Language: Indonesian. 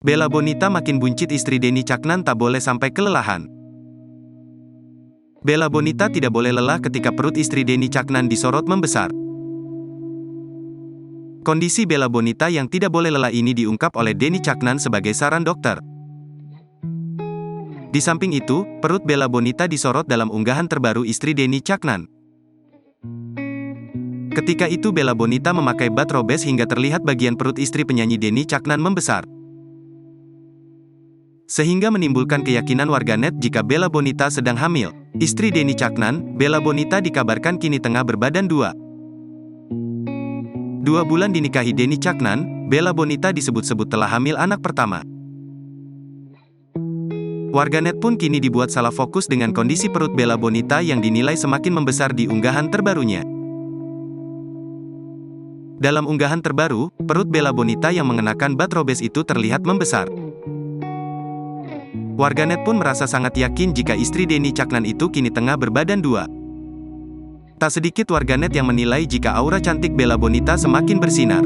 Bella Bonita makin buncit, istri Denny Caknan tak boleh sampai kelelahan. Bella Bonita tidak boleh lelah ketika perut istri Denny Caknan disorot membesar. Kondisi Bella Bonita yang tidak boleh lelah ini diungkap oleh Denny Caknan sebagai saran dokter. Di samping itu, perut Bella Bonita disorot dalam unggahan terbaru istri Denny Caknan. Ketika itu Bella Bonita memakai bat robes hingga terlihat bagian perut istri penyanyi Denny Caknan membesar. Sehingga menimbulkan keyakinan warganet jika Bella Bonita sedang hamil. Istri Denny Caknan, Bella Bonita dikabarkan kini tengah berbadan 2 bulan dinikahi Denny Caknan, Bella Bonita disebut-sebut telah hamil anak pertama. Warganet pun kini dibuat salah fokus dengan kondisi perut Bella Bonita yang dinilai semakin membesar di unggahan terbarunya. Dalam unggahan terbaru, perut Bella Bonita yang mengenakan bat robes itu terlihat membesar. Warganet pun merasa sangat yakin jika istri Denny Caknan itu kini tengah berbadan 2. Tak sedikit warganet yang menilai jika aura cantik Bella Bonita semakin bersinar.